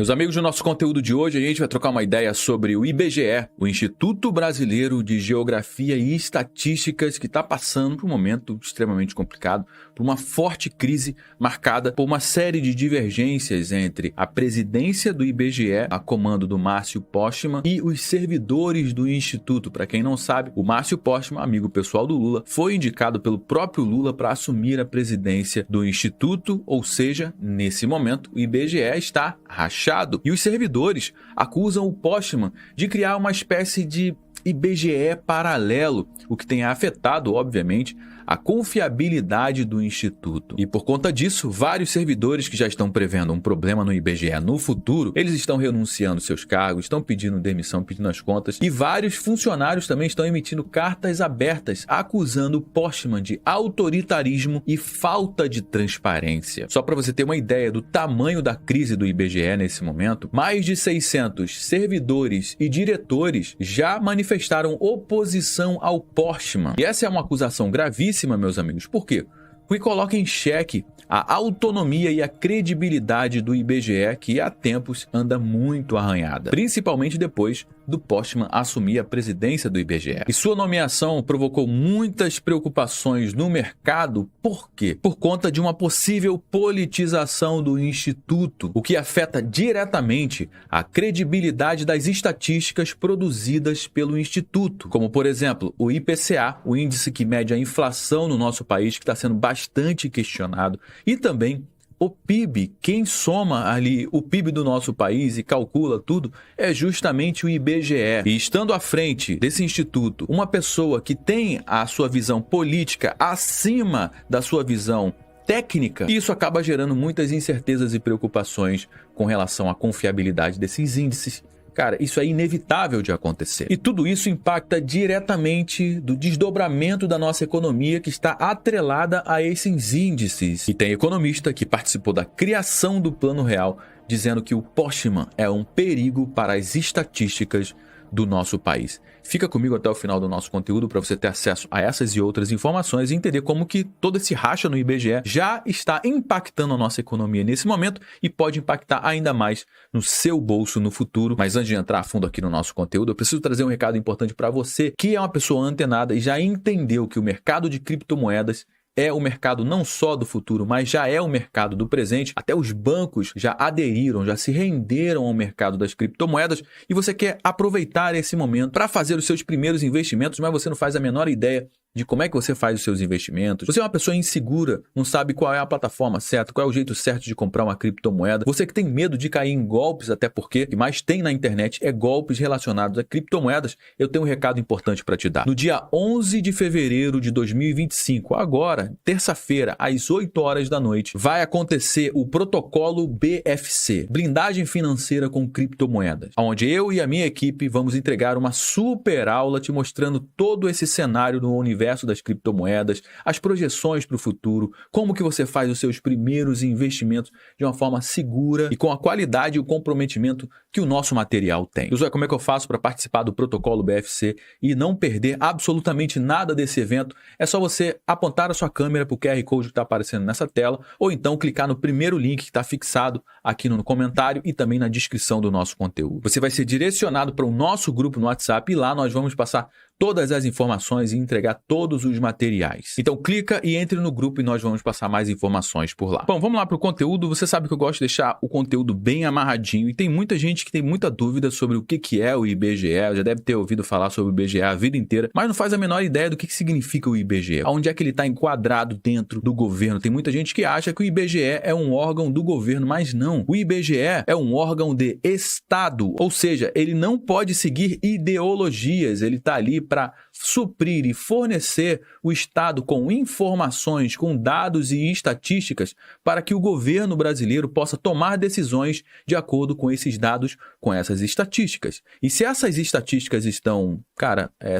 Meus amigos, no nosso conteúdo de hoje a gente vai trocar uma ideia sobre o IBGE, o Instituto Brasileiro de Geografia e Estatísticas, que está passando por um momento extremamente complicado, por uma forte crise marcada por uma série de divergências entre a presidência do IBGE, a comando do Márcio Postman, e os servidores do Instituto. Para quem não sabe, o Márcio Postman, amigo pessoal do Lula, foi indicado pelo próprio Lula para assumir a presidência do Instituto, ou seja, nesse momento o IBGE está rachado. E os servidores acusam o Postman de criar uma espécie de IBGE paralelo, o que tem afetado, obviamente, a confiabilidade do Instituto. E por conta disso, vários servidores que já estão prevendo um problema no IBGE no futuro, eles estão renunciando seus cargos, estão pedindo demissão, pedindo as contas, e vários funcionários também estão emitindo cartas abertas acusando o Postman de autoritarismo e falta de transparência. Só para você ter uma ideia do tamanho da crise do IBGE nesse momento, mais de 600 servidores e diretores já manifestaram oposição ao Postman. E essa é uma acusação gravíssima, meus amigos. Por quê? Porque coloca em xeque a autonomia e a credibilidade do IBGE, que há tempos anda muito arranhada, principalmente depois do Postman assumir a presidência do IBGE. E sua nomeação provocou muitas preocupações no mercado. Por quê? Por conta de uma possível politização do Instituto, o que afeta diretamente a credibilidade das estatísticas produzidas pelo Instituto, como, por exemplo, o IPCA, o índice que mede a inflação no nosso país, que está sendo bastante questionado, e também o PIB. Quem soma ali o PIB do nosso país e calcula tudo é justamente o IBGE. E estando à frente desse instituto, uma pessoa que tem a sua visão política acima da sua visão técnica, isso acaba gerando muitas incertezas e preocupações com relação à confiabilidade desses índices. Cara, isso é inevitável de acontecer. E tudo isso impacta diretamente do desdobramento da nossa economia, que está atrelada a esses índices. E tem economista que participou da criação do Plano Real, dizendo que o Postman é um perigo para as estatísticas do nosso país. Fica comigo até o final do nosso conteúdo para você ter acesso a essas e outras informações e entender como que todo esse racha no IBGE já está impactando a nossa economia nesse momento e pode impactar ainda mais no seu bolso no futuro. Mas antes de entrar a fundo aqui no nosso conteúdo, eu preciso trazer um recado importante para você que é uma pessoa antenada e já entendeu que o mercado de criptomoedas é o mercado não só do futuro, mas já é o mercado do presente. Até os bancos já aderiram, já se renderam ao mercado das criptomoedas e você quer aproveitar esse momento para fazer os seus primeiros investimentos, mas você não faz a menor ideia de como é que você faz os seus investimentos. Você é uma pessoa insegura, não sabe qual é a plataforma certa, qual é o jeito certo de comprar uma criptomoeda. Você que tem medo de cair em golpes, até porque o que mais tem na internet é golpes relacionados a criptomoedas. Eu tenho um recado importante para te dar. No dia 11 de fevereiro de 2025, agora, terça-feira, às 8 horas da noite, vai acontecer o protocolo BFC, blindagem financeira com criptomoedas, onde eu e a minha equipe vamos entregar uma super aula te mostrando todo esse cenário no universo das criptomoedas, as projeções para o futuro, como que você faz os seus primeiros investimentos de uma forma segura e com a qualidade e o comprometimento que o nosso material tem. Josué, como é que eu faço para participar do protocolo BFC e não perder absolutamente nada desse evento? É só você apontar a sua câmera para o QR Code que está aparecendo nessa tela ou então clicar no primeiro link que está fixado aqui no comentário e também na descrição do nosso conteúdo. Você vai ser direcionado para o nosso grupo no WhatsApp e lá nós vamos passar todas as informações e entregar todos os materiais. Então clica e entre no grupo e nós vamos passar mais informações por lá. Bom, vamos lá para o conteúdo. Você sabe que eu gosto de deixar o conteúdo bem amarradinho e tem muita gente que tem muita dúvida sobre o que é o IBGE. Já deve ter ouvido falar sobre o IBGE a vida inteira, mas não faz a menor ideia do que significa o IBGE. Onde é que ele está enquadrado dentro do governo? Tem muita gente que acha que o IBGE é um órgão do governo, mas não. O IBGE é um órgão de Estado, ou seja, ele não pode seguir ideologias, ele está ali para suprir e fornecer o Estado com informações, com dados e estatísticas para que o governo brasileiro possa tomar decisões de acordo com esses dados, com essas estatísticas. E se essas estatísticas estão,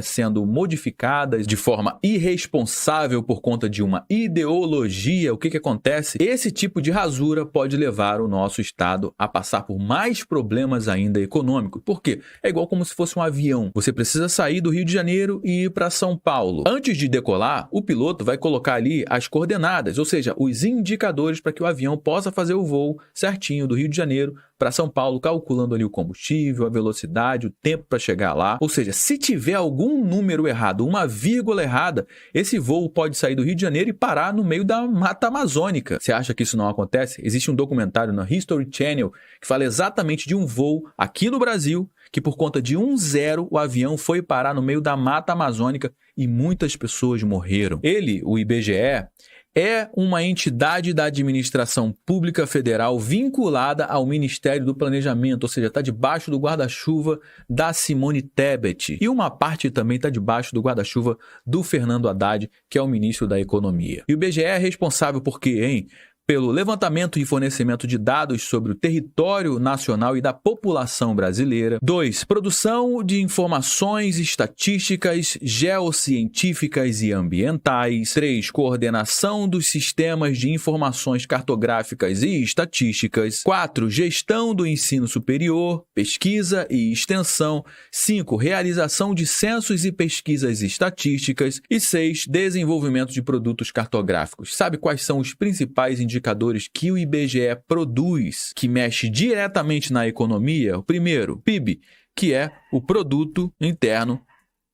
sendo modificadas de forma irresponsável por conta de uma ideologia, o que acontece? Esse tipo de rasura pode levar o nosso Estado a passar por mais problemas ainda econômicos. Por quê? É igual como se fosse um avião. Você precisa sair do Rio de Janeiro e ir para São Paulo. Antes de decolar, o piloto vai colocar ali as coordenadas, ou seja, os indicadores para que o avião possa fazer o voo certinho do Rio de Janeiro para São Paulo, calculando ali o combustível, a velocidade, o tempo para chegar lá. Ou seja, se tiver algum número errado, uma vírgula errada, esse voo pode sair do Rio de Janeiro e parar no meio da Mata Amazônica. Você acha que isso não acontece? Existe um documentário na History Channel que fala exatamente de um voo aqui no Brasil, que por conta de um zero, o avião foi parar no meio da Mata Amazônica e muitas pessoas morreram. Ele, o IBGE, é uma entidade da administração pública federal vinculada ao Ministério do Planejamento, ou seja, está debaixo do guarda-chuva da Simone Tebet. E uma parte também está debaixo do guarda-chuva do Fernando Haddad, que é o ministro da Economia. E o IBGE é responsável por quê, hein? Pelo levantamento e fornecimento de dados sobre o território nacional e da população brasileira. 2. Produção de informações estatísticas, geocientíficas e ambientais. 3. Coordenação dos sistemas de informações cartográficas e estatísticas. 4. Gestão do ensino superior, pesquisa e extensão. 5. Realização de censos e pesquisas estatísticas. E 6. Desenvolvimento de produtos cartográficos. Sabe quais são os principais indicadores que o IBGE produz, que mexe diretamente na economia? O primeiro, PIB, que é o Produto Interno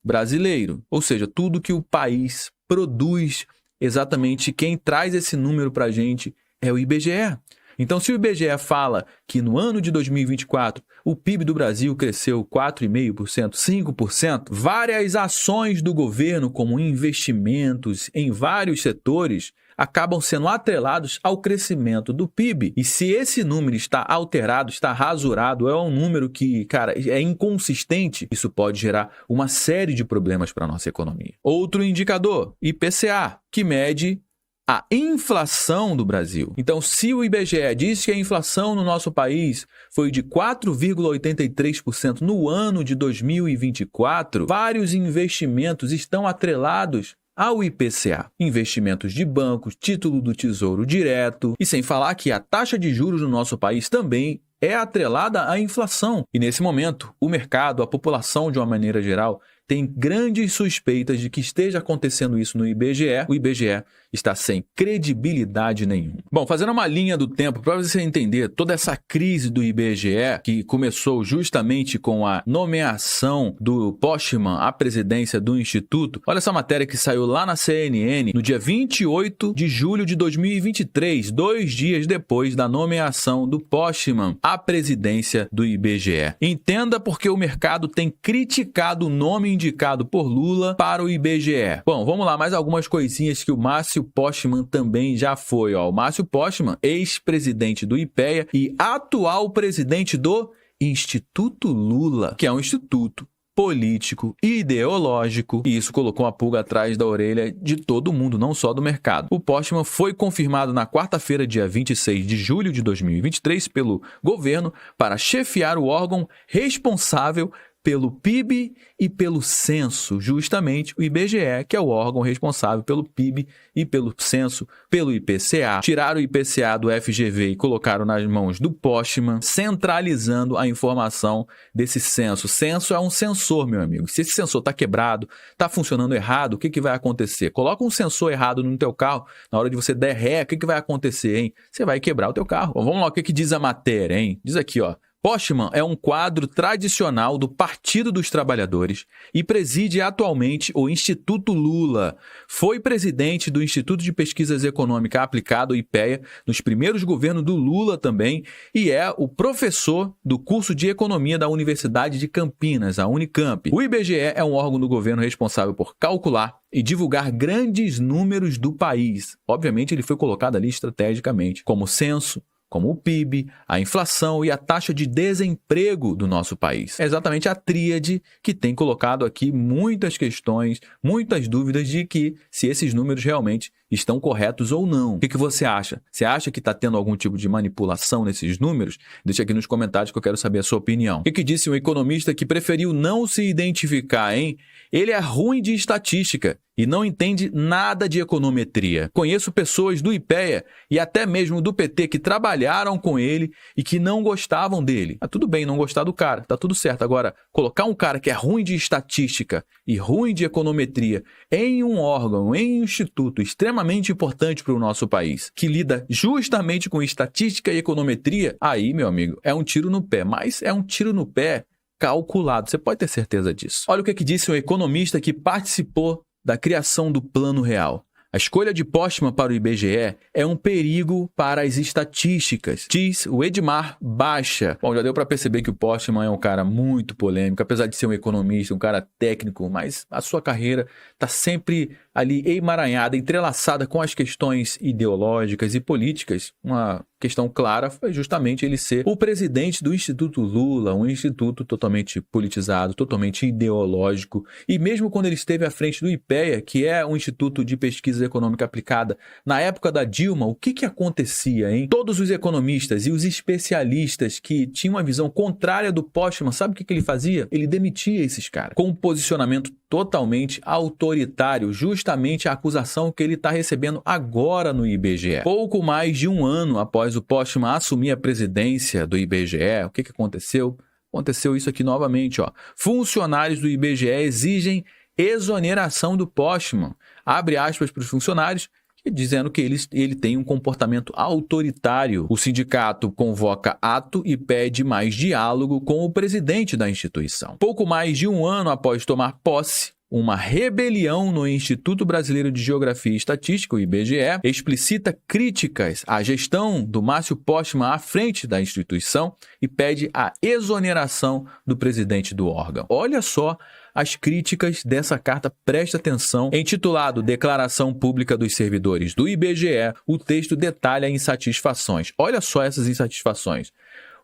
Brasileiro, ou seja, tudo que o país produz. Exatamente quem traz esse número para a gente é o IBGE. Então, se o IBGE fala que no ano de 2024 o PIB do Brasil cresceu 4,5%, 5%, várias ações do governo, como investimentos em vários setores, acabam sendo atrelados ao crescimento do PIB. E se esse número está alterado, está rasurado, é um número que, cara, é inconsistente, isso pode gerar uma série de problemas para a nossa economia. Outro indicador, IPCA, que mede a inflação do Brasil. Então, se o IBGE diz que a inflação no nosso país foi de 4,83% no ano de 2024, vários investimentos estão atrelados ao IPCA. Investimentos de bancos, título do Tesouro Direto, e sem falar que a taxa de juros no nosso país também é atrelada à inflação. E nesse momento, o mercado, a população de uma maneira geral, tem grandes suspeitas de que esteja acontecendo isso no IBGE. O IBGE está sem credibilidade nenhuma. Bom, fazendo uma linha do tempo para você entender toda essa crise do IBGE, que começou justamente com a nomeação do Postman à presidência do Instituto, olha essa matéria que saiu lá na CNN no dia 28 de julho de 2023, 2 dias depois da nomeação do Postman à presidência do IBGE. Entenda porque o mercado tem criticado o nome indicado por Lula para o IBGE. Bom, vamos lá, mais algumas coisinhas que o Márcio Postman também já foi. O Márcio Postman, ex-presidente do IPEA e atual presidente do Instituto Lula, que é um instituto político e ideológico, e isso colocou uma pulga atrás da orelha de todo mundo, não só do mercado. O Postman foi confirmado na quarta-feira, dia 26 de julho de 2023, pelo governo para chefiar o órgão responsável pelo PIB e pelo censo, justamente o IBGE, que é o órgão responsável pelo PIB e pelo censo, pelo IPCA. Tiraram o IPCA do FGV e colocaram nas mãos do Postman, centralizando a informação desse censo. Censo é um sensor, meu amigo. Se esse sensor está quebrado, está funcionando errado, o que vai acontecer? Coloca um sensor errado no teu carro, na hora de você der ré, o que vai acontecer, hein? Você vai quebrar o teu carro. Bom, vamos lá, o que diz a matéria, hein? Diz aqui, ó. Postman é um quadro tradicional do Partido dos Trabalhadores e preside atualmente o Instituto Lula. Foi presidente do Instituto de Pesquisas Econômicas Aplicada, o IPEA, nos primeiros governos do Lula também, e é o professor do curso de Economia da Universidade de Campinas, a Unicamp. O IBGE é um órgão do governo responsável por calcular e divulgar grandes números do país. Obviamente, ele foi colocado ali estrategicamente, como o censo, como o PIB, a inflação e a taxa de desemprego do nosso país. É exatamente a tríade que tem colocado aqui muitas questões, muitas dúvidas de que se esses números realmente estão corretos ou não. O que você acha? Você acha que está tendo algum tipo de manipulação nesses números? Deixa aqui nos comentários que eu quero saber a sua opinião. O que disse um economista que preferiu não se identificar, hein? Ele é ruim de estatística e não entende nada de econometria. Conheço pessoas do IPEA e até mesmo do PT que trabalharam com ele e que não gostavam dele. Tudo bem não gostar do cara, tá tudo certo. Agora, colocar um cara que é ruim de estatística e ruim de econometria em um órgão, em um instituto extremamente extremamente importante para o nosso país, que lida justamente com estatística e econometria, aí, meu amigo, é um tiro no pé, mas é um tiro no pé calculado, você pode ter certeza disso. Olha o que disse um economista que participou da criação do Plano Real. A escolha de Postman para o IBGE é um perigo para as estatísticas, diz o Edmar Baixa. Bom, já deu para perceber que o Postman é um cara muito polêmico, apesar de ser um economista, um cara técnico, mas a sua carreira está sempre ali emaranhada, entrelaçada com as questões ideológicas e políticas. Uma questão clara foi justamente ele ser o presidente do Instituto Lula, um instituto totalmente politizado, totalmente ideológico. E mesmo quando ele esteve à frente do IPEA, que é um instituto de pesquisa econômica aplicada, na época da Dilma, o que acontecia, hein? Todos os economistas e os especialistas que tinham uma visão contrária do Postman, sabe o que ele fazia? Ele demitia esses caras, com um posicionamento totalmente autoritário, justamente a acusação que ele está recebendo agora no IBGE. Pouco mais de um ano após o Postman assumir a presidência do IBGE, o que aconteceu? Aconteceu isso aqui novamente, ó. Funcionários do IBGE exigem exoneração do Postman. Abre aspas para os funcionários, dizendo que ele tem um comportamento autoritário. O sindicato convoca ato e pede mais diálogo com o presidente da instituição. Pouco mais de um ano após tomar posse, uma rebelião no Instituto Brasileiro de Geografia e Estatística, o IBGE, explicita críticas à gestão do Márcio Postman à frente da instituição e pede a exoneração do presidente do órgão. Olha só as críticas dessa carta, preste atenção. Intitulado Declaração Pública dos Servidores do IBGE, o texto detalha insatisfações. Olha só essas insatisfações.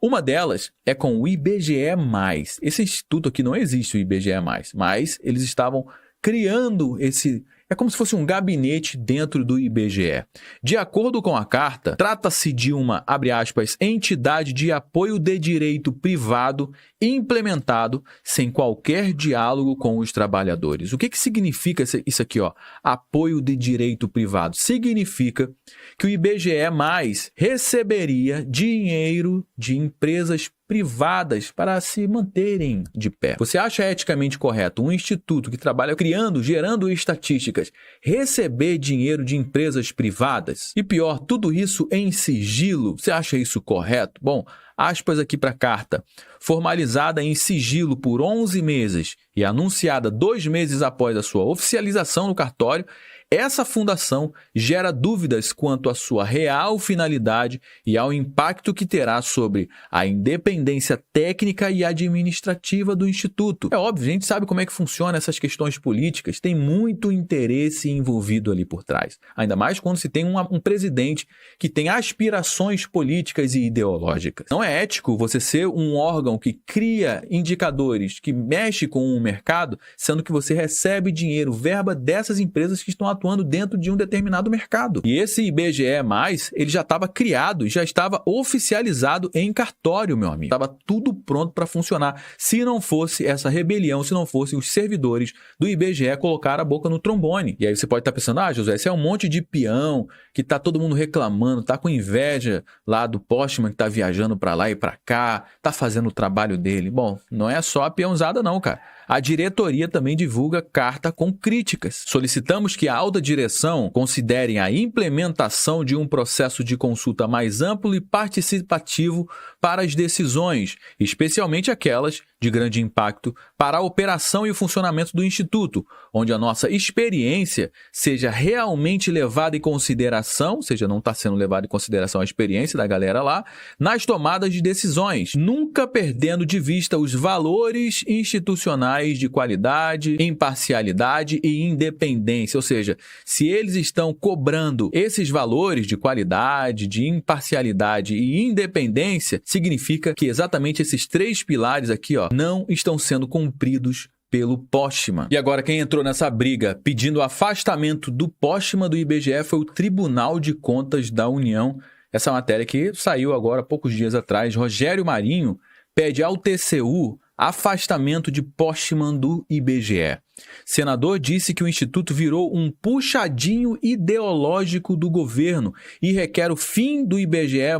Uma delas é com o IBGE+. Esse instituto aqui não existe, o IBGE+, mas eles estavam criando esse... É como se fosse um gabinete dentro do IBGE. De acordo com a carta, trata-se de uma, abre aspas, entidade de apoio de direito privado implementado sem qualquer diálogo com os trabalhadores. O que significa isso aqui, ó? Apoio de direito privado. Significa que o IBGE+ receberia dinheiro de empresas privadas para se manterem de pé. Você acha eticamente correto um instituto que trabalha gerando estatísticas, receber dinheiro de empresas privadas? E pior, tudo isso em sigilo. Você acha isso correto? Bom, aspas aqui para a carta. Formalizada em sigilo por 11 meses e anunciada 2 meses após a sua oficialização no cartório, essa fundação gera dúvidas quanto à sua real finalidade e ao impacto que terá sobre a independência técnica e administrativa do Instituto. É óbvio, a gente sabe como é que funciona essas questões políticas, tem muito interesse envolvido ali por trás. Ainda mais quando se tem um presidente que tem aspirações políticas e ideológicas. Não é ético você ser um órgão que cria indicadores, que mexe com o mercado, sendo que você recebe dinheiro, verba dessas empresas que estão atuando dentro de um determinado mercado. E esse IBGE+, ele já estava criado, já estava oficializado em cartório, meu amigo. Estava tudo pronto para funcionar. Se não fosse essa rebelião, se não fossem os servidores do IBGE colocar a boca no trombone. E aí você pode estar pensando, José, esse é um monte de peão que tá todo mundo reclamando, tá com inveja lá do Postman que tá viajando para lá e para cá, tá fazendo o trabalho dele. Bom, não é só a peãozada não, cara. A diretoria também divulga carta com críticas. Solicitamos que a alta direção considere a implementação de um processo de consulta mais amplo e participativo para as decisões, especialmente aquelas de grande impacto para a operação e o funcionamento do Instituto, onde a nossa experiência seja realmente levada em consideração, ou seja, não está sendo levada em consideração a experiência da galera lá, nas tomadas de decisões, nunca perdendo de vista os valores institucionais de qualidade, imparcialidade e independência. Ou seja, se eles estão cobrando esses valores de qualidade, de imparcialidade e independência, significa que exatamente esses 3 pilares aqui, ó, não estão sendo cumpridos pelo Postman. E agora quem entrou nessa briga pedindo o afastamento do Postman do IBGE foi o Tribunal de Contas da União. Essa matéria que saiu agora há poucos dias atrás. Rogério Marinho pede ao TCU afastamento de Postman do IBGE. Senador disse que o Instituto virou um puxadinho ideológico do governo e requer o fim do IBGE+,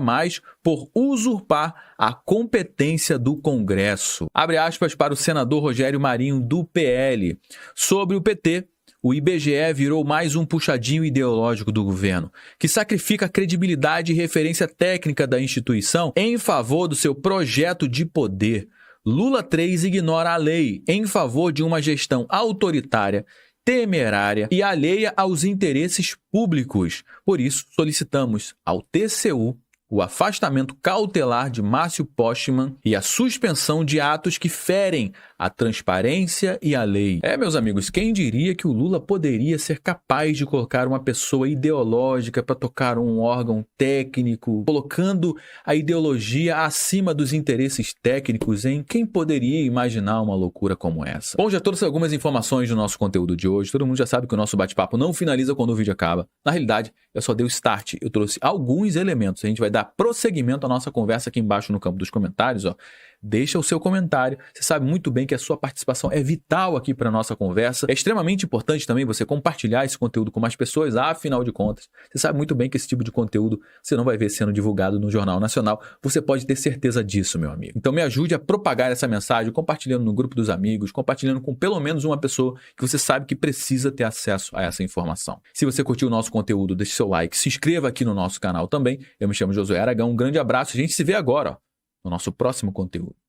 por usurpar a competência do Congresso. Abre aspas para o senador Rogério Marinho, do PL. Sobre o PT, o IBGE virou mais um puxadinho ideológico do governo, que sacrifica a credibilidade e referência técnica da instituição em favor do seu projeto de poder. Lula 3 ignora a lei em favor de uma gestão autoritária, temerária e alheia aos interesses públicos. Por isso, solicitamos ao TCU o afastamento cautelar de Márcio Postman e a suspensão de atos que ferem a transparência e a lei. Meus amigos, quem diria que o Lula poderia ser capaz de colocar uma pessoa ideológica para tocar um órgão técnico, colocando a ideologia acima dos interesses técnicos, hein? Quem poderia imaginar uma loucura como essa? Bom, já trouxe algumas informações do nosso conteúdo de hoje. Todo mundo já sabe que o nosso bate-papo não finaliza quando o vídeo acaba. Na realidade, eu só dei o start. Eu trouxe alguns elementos. A gente vai dar prosseguimento à nossa conversa aqui embaixo no campo dos comentários, ó. Deixa o seu comentário. Você sabe muito bem que a sua participação é vital aqui para a nossa conversa. É extremamente importante também você compartilhar esse conteúdo com mais pessoas, afinal de contas. Você sabe muito bem que esse tipo de conteúdo você não vai ver sendo divulgado no Jornal Nacional. Você pode ter certeza disso, meu amigo. Então me ajude a propagar essa mensagem, compartilhando no grupo dos amigos, compartilhando com pelo menos uma pessoa que você sabe que precisa ter acesso a essa informação. Se você curtiu o nosso conteúdo, deixe seu like, se inscreva aqui no nosso canal também. Eu me chamo Josué Aragão, um grande abraço. A gente se vê agora, ó, no nosso próximo conteúdo.